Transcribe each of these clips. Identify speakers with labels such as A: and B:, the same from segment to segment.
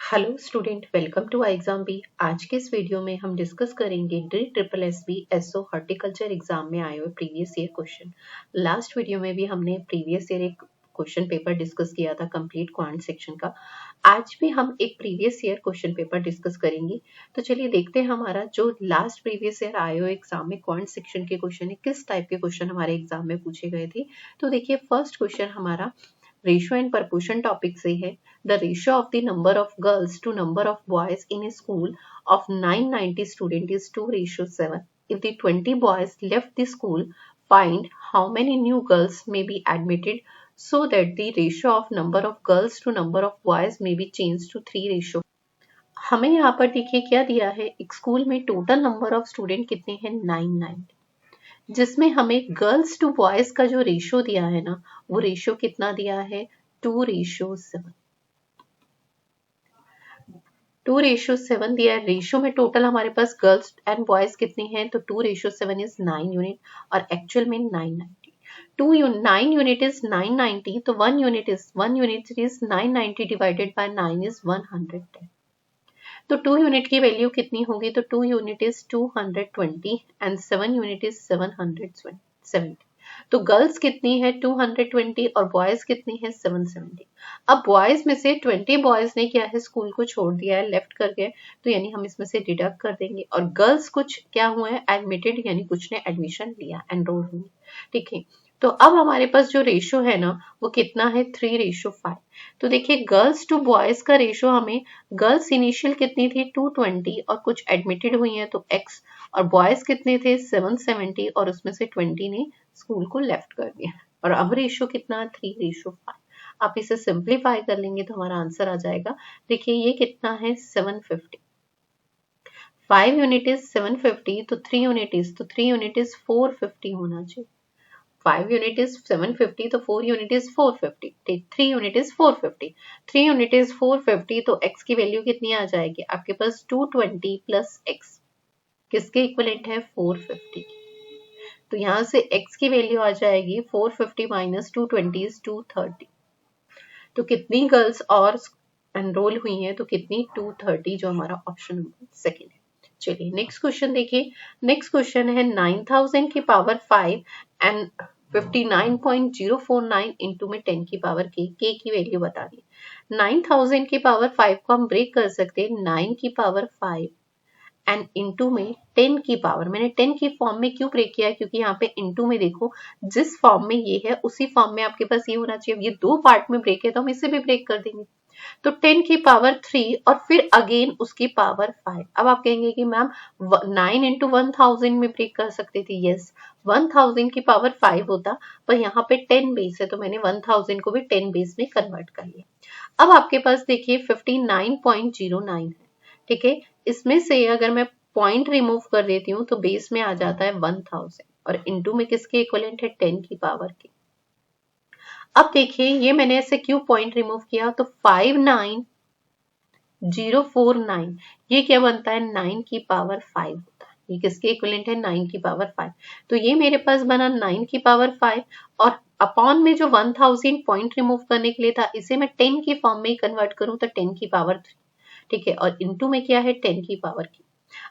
A: Hello student, welcome to exam B. आज के इस वीडियो में हम डिस्कस करेंगे DSSB एसओ हॉर्टिकल्चर एग्जाम में आए हुए previous year question. Last video में भी हमने प्रीवियस ईयर एक क्वेश्चन पेपर डिस्कस किया था कंप्लीट क्वांट सेक्शन का। आज भी हम एक previous year question paper discuss करेंगे। तो चलिए देखते हैं हमारा जो लास्ट प्रीवियस ईयर आए हुए एग्जाम में क्वांट सेक्शन के क्वेश्चन है, किस टाइप के क्वेश्चन हमारे एग्जाम में पूछे गए थे। तो देखिए फर्स्ट क्वेश्चन हमारा रेशियो एंड प्रपोर्शन टॉपिक से है। The ratio of the number of girls to number of boys in a school of 990 students is 2:7. If the 20 boys left the school, find how many new girls may be admitted so that the ratio of number of girls to number of boys may be changed to 3:4. हमें यहाँ पर देखिए क्या दिया है, एक school में total number of student कितने हैं 990, जिसमें हमें गर्ल्स टू बॉयज का जो रेशियो दिया है ना, वो रेशियो कितना दिया है 2:7। 2:7 दिया है। रेशियो में टोटल हमारे पास गर्ल्स एंड बॉयज कितने हैं, तो 2:7 इज 9 यूनिट और एक्चुअल में 990। 9 यूनिट इज 990, तो 1 unit is 990 divided by 9 is 110। तो 2 यूनिट की वैल्यू कितनी होगी, तो 2 unit is 220 and 7 unit is 770। तो गर्ल्स कितनी है 220 और बॉयज कितनी है 770। अब बॉयज में से 20 बॉयज ने क्या है स्कूल को छोड़ दिया है, लेफ्ट कर गए, तो यानी हम इसमें से डिडक्ट कर देंगे। और गर्ल्स कुछ क्या हुआ है एडमिटेड, यानी कुछ ने एडमिशन लिया, एनरोल हुई। ठीक है, तो अब हमारे पास जो रेशियो है ना वो कितना है 3:5। तो देखिए गर्ल्स टू बॉयज का रेशियो हमें, गर्ल्स इनिशियल कितनी थी 220 और कुछ एडमिटेड हुई है तो x, और बॉयज कितने थे 770 और उसमें से 20 ने स्कूल को लेफ्ट कर दिया, और अब रेशियो कितना 3:5। आप इसे सिंप्लीफाई कर लेंगे तो हमारा आंसर आ जाएगा। देखिए ये कितना है 750, 5 यूनिट इज 750, तो 3 यूनिट इज 450 होना चाहिए। 5 यूनिट इज 750, तो 4 unit is 450, 3 unit is 450, 3 unit is 450, तो x की वैल्यू कितनी आ जाएगी आपके पास 220 प्लस x किसके इक्वलेंट है 450। तो यहाँ से x की वैल्यू आ जाएगी 450 माइनस 220 इज 230। तो कितनी गर्ल्स और एनरोल हुई हैं, तो कितनी 230, जो हमारा ऑप्शन नंबर सेकेंड है। चलिए नेक्स्ट क्वेश्चन देखिए। नेक्स्ट क्वेश्चन है 9000 की पावर 5 एंड 59.049 इंटू में 10 की पावर k की वैल्यू बता दी। 9000 की पावर 5 को हम ब्रेक कर सकते हैं 9 की पावर 5 एंड इंटू में 10 की पावर। मैंने 10 की फॉर्म में क्यों ब्रेक किया है, क्योंकि यहाँ पे इंटू में देखो जिस फॉर्म में ये है उसी फॉर्म में आपके पास ये होना चाहिए। ये दो पार्ट में ब्रेक है तो हम इसे भी ब्रेक कर देंगे। तो 10 की पावर 3 और फिर अगेन उसकी पावर 5। अब आप कहेंगे कि मैम 9 इंटू 1000 में ब्रेक कर सकते थे। यस, 1000 की पावर 5 होता, पर यहाँ पे 10 बेस है तो मैंने 1000 को भी 10 बेस में कन्वर्ट कर लिया। अब आपके पास देखिए 59.09 है। ठीक है, इसमें से अगर मैं पॉइंट रिमूव कर देती हूँ तो बेस में आ जाता है 1000 और इंटू में किसके इक्विवेलेंट है 10 की पावर की। अब देखिए ये मैंने ऐसे क्यों पॉइंट रिमूव किया, तो 59049 ये क्या बनता है 9 की पावर 5 होता है। ये किसके इक्विवेलेंट है 9 की पावर 5। तो ये मेरे पास बना 9 की पावर 5 और अपॉन में जो 1000 पॉइंट रिमूव करने के लिए था इसे मैं 10 की फॉर्म में ही कन्वर्ट करूं तो 10 की पावर 3। ठीक है, और इंटू में क्या है 10 की पावर की।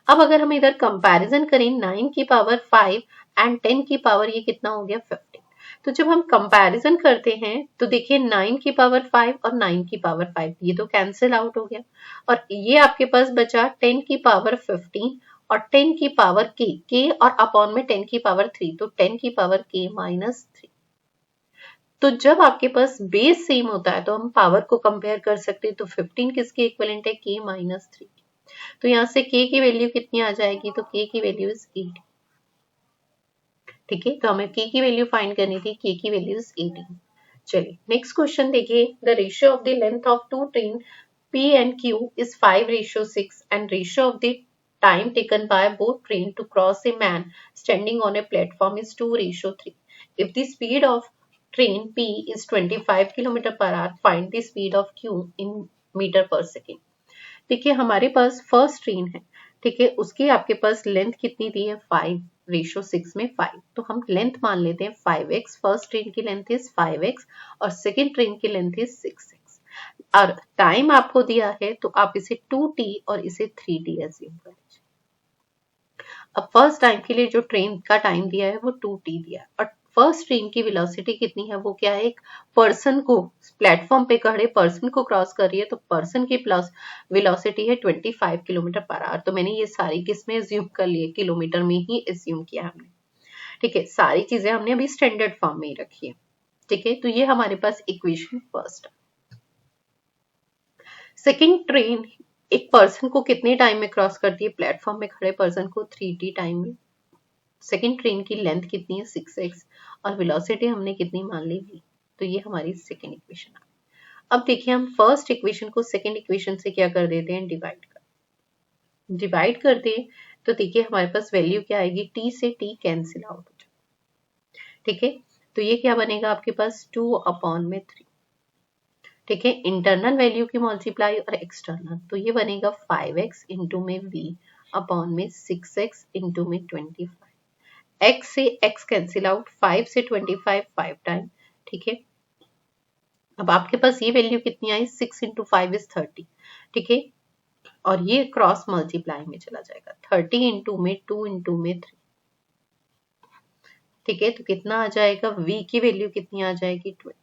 A: अब अगर हम इधर कंपैरिजन करें 9 की पावर 5 एंड 10 की पावर, ये कितना हो गया 15। तो जब हम कंपैरिजन करते हैं तो देखिए 9 की पावर 5 और 9 की पावर 5 ये तो कैंसिल आउट हो गया, और ये आपके पास बचा 10 की पावर 15 और 10 की पावर k और अपॉन में 10 की पावर 3, तो 10 की पावर k माइनस 3। तो जब आपके पास बेस सेम होता है तो हम पावर को कंपेयर कर सकते हैं। तो 15 किसके इक्विवेलेंट है k माइनस 3। तो यहाँ से k की वैल्यू कितनी आ जाएगी, तो k की वैल्यू इज 8। ठीक है, तो हमें k की वैल्यू फाइंड करनी थी, k की वैल्यू इज 18। चलिए नेक्स्ट क्वेश्चन देखिए। The ratio of the length of two train p and q is 5:6 and ratio of the time taken by both train to cross a man standing on a platform is 2:3. If the speed of train p is 25 km per hour, find the speed of q in metre per second. देखिए हमारे पास first train है, ठीक है, उसकी आपके पास length कितनी दी है 5:6 में 5, तो हम लेंथ मान लेते हैं 5x। फर्स्ट ट्रेन की लेंथ इज 5x और सेकेंड ट्रेन की लेंथ इज 6x। और टाइम आपको दिया है तो आप इसे 2t और इसे 3t एज्यूम कर लीजिए। अब फर्स्ट टाइम के लिए जो ट्रेन का टाइम दिया है वो 2t दिया है और फर्स्ट ट्रेन की वेलोसिटी कितनी है वो क्या है, एक पर्सन को प्लेटफॉर्म पे खड़े पर्सन को क्रॉस कर रही है तो पर्सन की प्लस वेलोसिटी है 25 किलोमीटर पर आवर। तो मैंने ये सारी किसमें एज्यूम कर लिए, किलोमीटर में ही एज्यूम किया हमने। ठीक है, सारी चीजें हमने अभी स्टैंडर्ड फॉर्म में ही रखी है। ठीक है, तो ये हमारे पास इक्वेशन फर्स्ट। सेकेंड ट्रेन एक पर्सन को कितने टाइम में क्रॉस करती है, प्लेटफॉर्म में खड़े पर्सन को 3t टाइम में। सेकेंड ट्रेन की लेंथ कितनी है 6x और वेलोसिटी हमने कितनी मान ली v। तो ये हमारी सेकेंड इक्वेशन है। अब देखिए हम फर्स्ट इक्वेशन को सेकेंड इक्वेशन से क्या कर देते हैं, डिवाइड कर दें तो देखिए हमारे पास वैल्यू क्या आएगी, t से t कैंसिल आउट हो जाए। ठीक है, तो ये क्या बनेगा आपके पास 2/3। ठीक है, इंटरनल वैल्यू की मल्टीप्लाई और एक्सटर्नल, तो ये बनेगा 5x इंटू में v अपॉन में 6x इंटू में 25। x से x कैंसिल आउट, 5 से 25 5 टाइम। ठीक है, अब आपके पास ये वैल्यू कितनी आई, 6 इंटू 5 इज 30। ठीक है, और ये क्रॉस मल्टीप्लाई में चला जाएगा, 30 इंटू में 2 इंटू में 3। ठीक है, तो कितना आ जाएगा, v की वैल्यू कितनी आ जाएगी 20।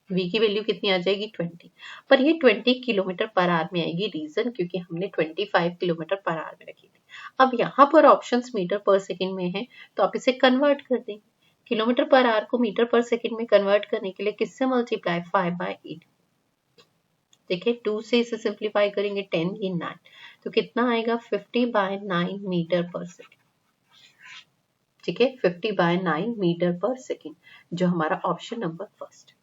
A: v की वैल्यू कितनी आ जाएगी 20, पर ये 20 किलोमीटर पर आवर में आएगी, रीजन क्योंकि हमने 25 किलोमीटर पर आवर में रखी थी। अब यहाँ पर ऑप्शंस मीटर पर सेकंड में है तो आप इसे कन्वर्ट कर देंगे, किलोमीटर पर आवर को मीटर पर सेकंड में कन्वर्ट करने के लिए किससे मल्टीप्लाई, 5/8। देखिए 2 से इसे सिंप्लीफाई करेंगे 10 ये 9, तो कितना आएगा 50/9 मीटर पर सेकंड। ठीक है, 50/9 मीटर पर सेकंड, जो हमारा ऑप्शन नंबर फर्स्ट।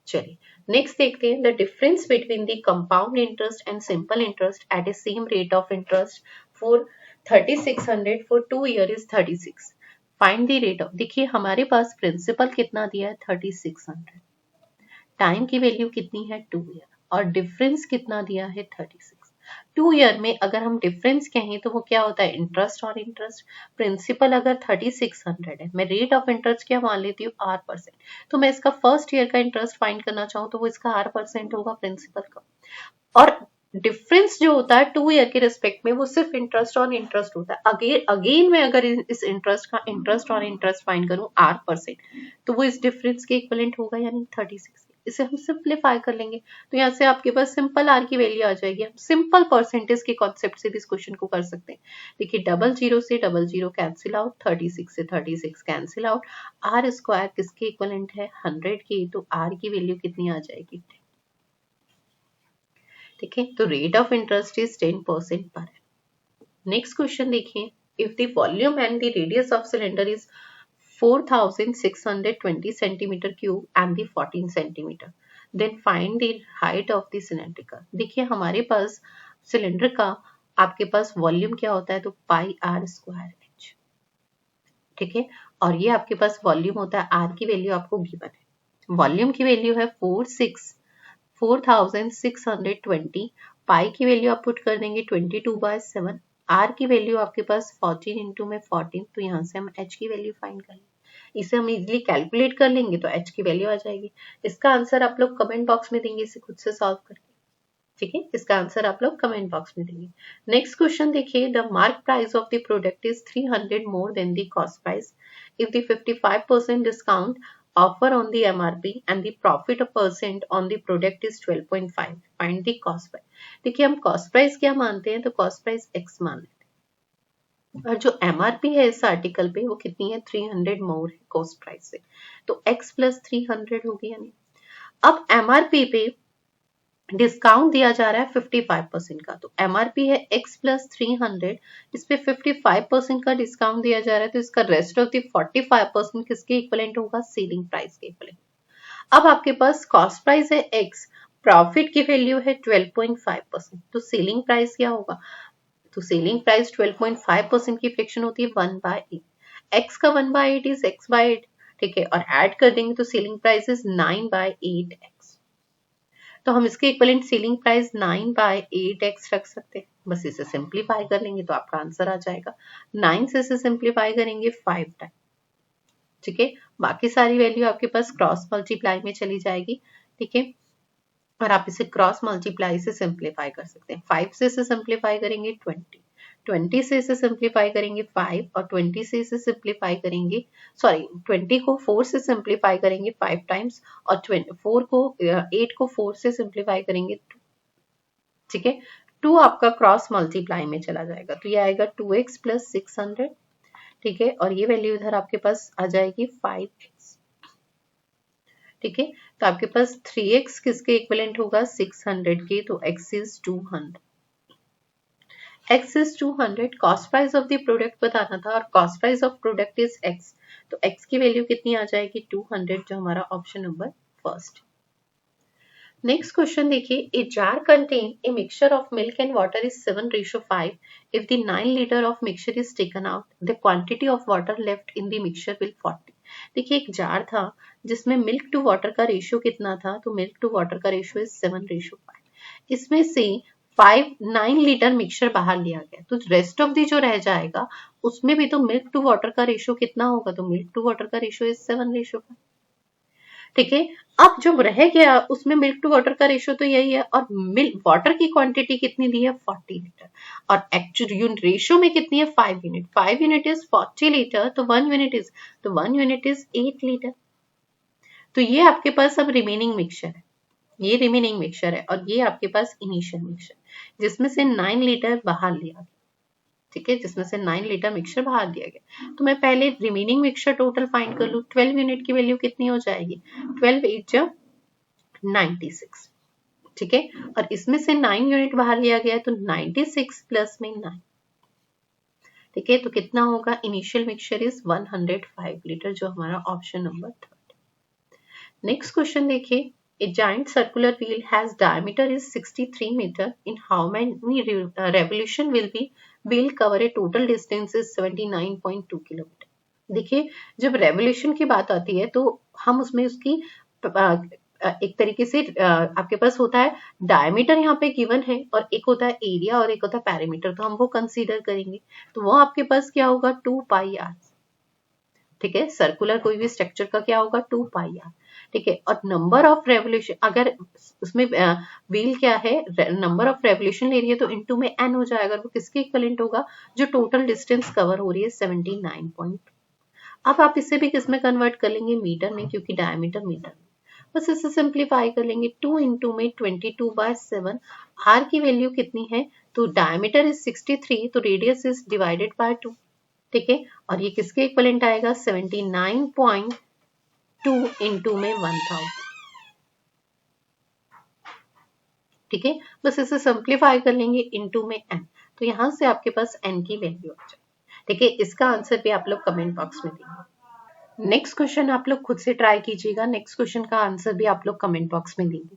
A: चलिए नेक्स्ट देखते हैं, the difference between the compound interest and simple interest eight A same rate of interest for 3600 for 2 year is 36। Find the rate of, देखिए हमारे पास प्रिंसिपल कितना दिया है 3600, टाइम की वैल्यू कितनी है 2 ईयर और डिफरेंस कितना दिया है 36। 2 ईयर में अगर हम डिफरेंस कहें तो वो क्या होता है, इंटरेस्ट और इंटरेस्ट। प्रिंसिपल अगर 3600 है, मैं रेट ऑफ इंटरेस्ट क्या मान लेती हूँ R%, तो मैं इसका फर्स्ट ईयर का इंटरेस्ट फाइंड करना चाहूँ तो वो इसका R% होगा प्रिंसिपल का। और डिफरेंस जो होता है 2 ईयर के रिस्पेक्ट में वो सिर्फ इंटरेस्ट और इंटरेस्ट होता है। अगेन मैं अगर इस इंटरेस्ट का इंटरेस्ट और इंटरेस्ट फाइंड करूं R%, तो वो इस डिफरेंस के इक्विवेलेंट होगा, यानी 36। इसे हम सिंप्लीफाई कर लेंगे तो यहाँ से आपके पास सिंपल R की वैल्यू आ जाएगी। हम सिंपल परसेंटेज के कॉन्सेप्ट से भी इस क्वेश्चन को कर सकते हैं। देखिए 00 से 00 कैंसिल आउट, 36 से 36 कैंसिल आउट, R स्क्वायर किसके इक्विवेलेंट है 100 की, तो R की वैल्यू कितनी आ जाएगी। ठीक है, तो rate of interest is 10% per annum. Next question देखिए, if the volume and the radius of cylinder is 4620 centimetre cube and the 14 centimetre, then find the height of the cylindrical. देखिए हमारे पास सिलेंडर का आपके पास वॉल्यूम क्या होता है, तो पाई R square H। ठीक है, और ये आपके पास वॉल्यूम होता है, R की वैल्यू आपको गिवन है, वॉल्यूम की वैल्यू है 4620, पाई की वैल्यू आप पुट कर देंगे 22/7, आर की वैल्यू आपके पास 14 इंटू में 14, तो यहाँ से हम एच की वैल्यू फाइंड कर लेंगे। इसे हम इजिली कैलकुलेट कर लेंगे तो एच की वैल्यू आ जाएगी। इसका आंसर आप लोग कमेंट बॉक्स में देंगे, इसे खुद से सॉल्व करके। ठीक है, इसका आंसर आप लोग कमेंट बॉक्स में देंगे। नेक्स्ट क्वेश्चन देखिए, the mark price of the product is 300 more than the cost price if the 55% discount offer on the MRP and the profit percent on the product is 12.5. Find the cost price। देखिए हम cost price क्या मानते हैं, तो cost price X मान लेते हैं, और जो MRP है इस आर्टिकल पे वो कितनी है 300 मोर है cost price से, तो X + 300 होगी। यानी अब MRP पे डिस्काउंट दिया जा रहा है 55% का, तो MRP है X + 300, इस पे 55% का डिस्काउंट दिया जा रहा है, तो इसका रेस्ट ऑफ द 45% किसके इक्विवेलेंट होगा, सेलिंग प्राइस के इक्विवेलेंट। अब आपके पास कॉस्ट प्राइस है X, प्रॉफिट की वैल्यू है 12.5%, तो सेलिंग प्राइस क्या होगा, तो सेलिंग प्राइस 12.5% की फ्रैक्शन होती है 1/8। X का 1/8 इज X/8। ठीक है, और ऐड कर देंगे तो सेलिंग प्राइस इज 9/8X। तो हम इसके इक्विवेलेंट सेलिंग प्राइस 9/8X रख सकते हैं। बस इसे सिंप्लीफाई कर लेंगे तो आपका आंसर आ जाएगा। 9 से इसे सिंप्लीफाई करेंगे 5 टाइम। ठीक है, बाकी सारी वैल्यू आपके पास क्रॉस मल्टीप्लाई में चली जाएगी। ठीक है, और आप इसे क्रॉस मल्टीप्लाई से सिंप्लीफाई कर सकते हैं। 5 से इसे सिंप्लीफाई करेंगे 20 से इसे सिंप्लीफाई करेंगे 5 और 20 से इसे सिंप्लीफाई करेंगे 20 को 4 से सिंप्लीफाई करेंगे 5 टाइम्स और 8 को 4 से सिंप्लीफाई करेंगे 2। ठीक है, 2 आपका क्रॉस मल्टीप्लाई में चला जाएगा तो ये आएगा 2x प्लस 600। ठीक है, और ये वैल्यू इधर आपके पास आ जाएगी 5x। ठीक है, तो आपके पास 3x किसके इक्विवेलेंट होगा 600 के, तो x is 200। x is 200, cost price of the product बताना था और cost price of product is x, तो x की वैल्यू कितनी आ जाएगी 200, जो हमारा option number first. Next question देखिए, a jar contain a mixture of milk and water is 7:5। If the 9 litre of mixture is taken out, the quantity of water left in the mixture will 40। देखिए एक jar था जिसमें milk to water का ratio कितना था, तो milk to water का ratio is 7:5। इसमें से 9 लीटर मिक्सचर बाहर लिया गया, तो रेस्ट ऑफ दी जो रह जाएगा उसमें भी तो मिल्क टू वाटर का रेशियो कितना होगा, तो मिल्क टू वाटर का रेशियो इज 7:5। ठीक है, अब जो रह गया उसमें मिल्क टू वाटर का रेशियो तो यही है और मिल्क वाटर की क्वांटिटी कितनी दी है 40 लीटर और एक्चुअल रेशियो में कितनी है 5 यूनिट। 5 यूनिट इज 40 लीटर, तो 1 यूनिट इज 8 लीटर। तो ये आपके पास अब रिमेनिंग मिक्सचर है, ये रिमेनिंग मिक्सचर है और ये आपके पास इनिशियल मिक्सचर जिसमें से 9 लीटर बाहर लिया गया। ठीक है, जिसमें से 9 लीटर मिक्सचर बाहर दिया गया, तो मैं पहले रिमेनिंग मिक्सचर टोटल फाइंड कर लूं। 12 यूनिट की वैल्यू कितनी हो जाएगी, 12 8 96। ठीक है, और इसमें से 9 यूनिट बाहर लिया गया है तो 96 प्लस में 9। ठीक है, तो कितना होगा, इनिशियल मिक्सचर इज 105 लीटर, जो हमारा ऑप्शन नंबर 3। नेक्स्ट क्वेश्चन देखिए, a giant circular wheel has diameter is 63 meter. In how many revolution will cover a total distance is 79.2 kilometre. देखिए जब रेवोल्यूशन की बात आती है तो हम उसमें उसकी एक तरीके से आपके पास होता है डायमीटर यहाँ पे गिवन है और एक होता है एरिया और एक होता है पैरामीटर, तो हम वो कंसीडर करेंगे, तो वो आपके पास क्या होगा 2 पाई आर। ठीक है, सर्कुलर कोई भी स्ट्रक्चर का क्या होगा 2 पाई आर। ठीक है, और नंबर ऑफ रेवोल्यूशन अगर उसमें व्हील क्या है नंबर ऑफ रेवोल्यूशन ले रही है तो इनटू में n हो जाएगा, वो किसके इक्विवेलेंट होगा, जो टोटल डिस्टेंस कवर हो रही है 79. अब आप इसे भी किस में कन्वर्ट कर लेंगे, मीटर में, क्योंकि डायमीटर मीटर में। बस इसे सिंप्लीफाई कर लेंगे, 2 इंटू में 22/7। आर की वैल्यू कितनी है, तो डायमीटर इज 63, तो रेडियस इज डिवाइडेड बाय 2। ठीक है, और ये किसके इक्विवेलेंट आएगा 79.2 इंटू में 1000। ठीक है, बस इसे सिंप्लीफाई कर लेंगे इंटू में n, तो यहां से आपके पास n की वैल्यू आ जाए। ठीक है, इसका आंसर भी आप लोग कमेंट बॉक्स में देंगे। नेक्स्ट क्वेश्चन आप लोग खुद से ट्राई कीजिएगा, नेक्स्ट क्वेश्चन का आंसर भी आप लोग कमेंट बॉक्स में देंगे।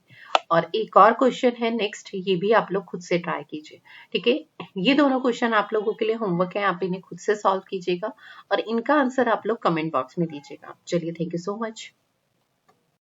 A: और एक और क्वेश्चन है नेक्स्ट, ये भी आप लोग खुद से ट्राई कीजिए। ठीक है, ये दोनों क्वेश्चन आप लोगों के लिए होमवर्क है, आप इन्हें खुद से सॉल्व कीजिएगा और इनका आंसर आप लोग कमेंट बॉक्स में दीजिएगा। चलिए, थैंक यू सो मच।